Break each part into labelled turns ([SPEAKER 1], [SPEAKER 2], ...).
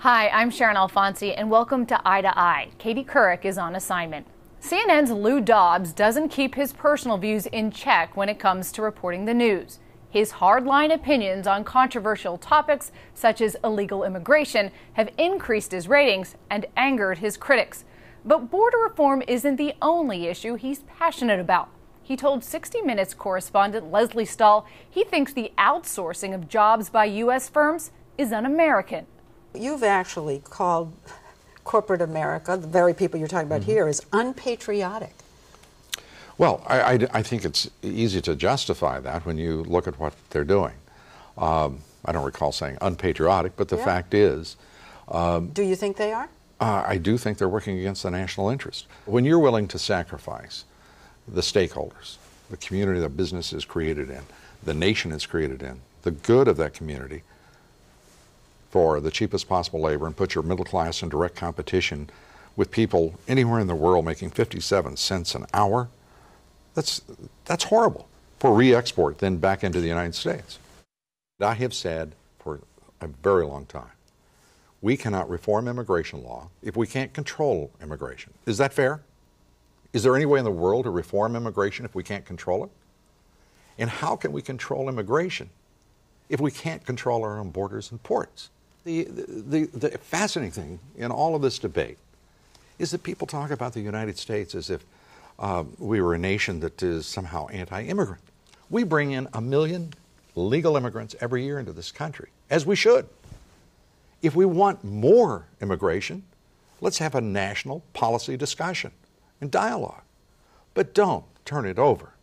[SPEAKER 1] Hi, I'm Sharon Alfonsi, and welcome to Eye to Eye. Katie Couric is on assignment. CNN's Lou Dobbs doesn't keep his personal views in check when it comes to reporting the news. His hardline opinions on controversial topics, such as illegal immigration, have increased his ratings and angered his critics. But border reform isn't the only issue he's passionate about. He told 60 Minutes correspondent Lesley Stahl he thinks the outsourcing of jobs by U.S. firms is un-American.
[SPEAKER 2] You've actually called corporate America, the very people you're talking about here, is unpatriotic.
[SPEAKER 3] Well, I think it's easy to justify that when you look at what they're doing. I don't recall saying unpatriotic, but the fact is...
[SPEAKER 2] do you think they are?
[SPEAKER 3] I do think they're working against the national interest. When you're willing to sacrifice the stakeholders, the community that business is created in, the nation is created in, the good of that community, for the cheapest possible labor and put your middle class in direct competition with people anywhere in the world making 57 cents an hour, that's horrible for re-export then back into the United States. I have said for a very long time, we cannot reform immigration law if we can't control immigration. Is that fair? Is there any way in the world to reform immigration if we can't control it? And how can we control immigration if we can't control our own borders and ports? The fascinating thing in all of this debate is that people talk about the United States as if we were a nation that is somehow anti-immigrant. We bring in 1 million legal immigrants every year into this country, as we should. If we want more immigration, let's have a national policy discussion and dialogue. But don't turn it over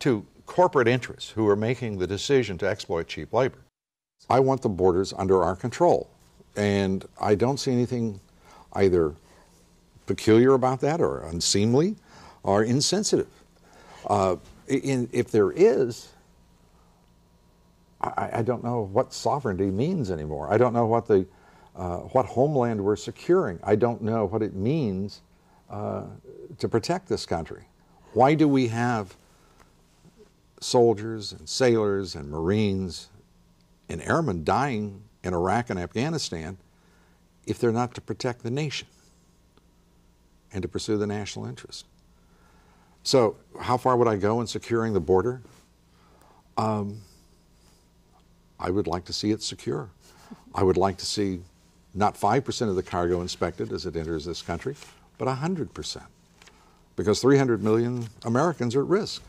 [SPEAKER 3] to corporate interests who are making the decision to exploit cheap labor. I want the borders under our control, and I don't see anything either peculiar about that or unseemly or insensitive. If there is, I don't know what sovereignty means anymore. I don't know what homeland we're securing. I don't know what it means to protect this country. Why do we have soldiers and sailors and Marines and airmen dying in Iraq and Afghanistan if they're not to protect the nation and to pursue the national interest? So how far would I go in securing the border? I would like to see it secure. I would like to see not 5% of the cargo inspected as it enters this country, but 100%, because 300 million Americans are at risk.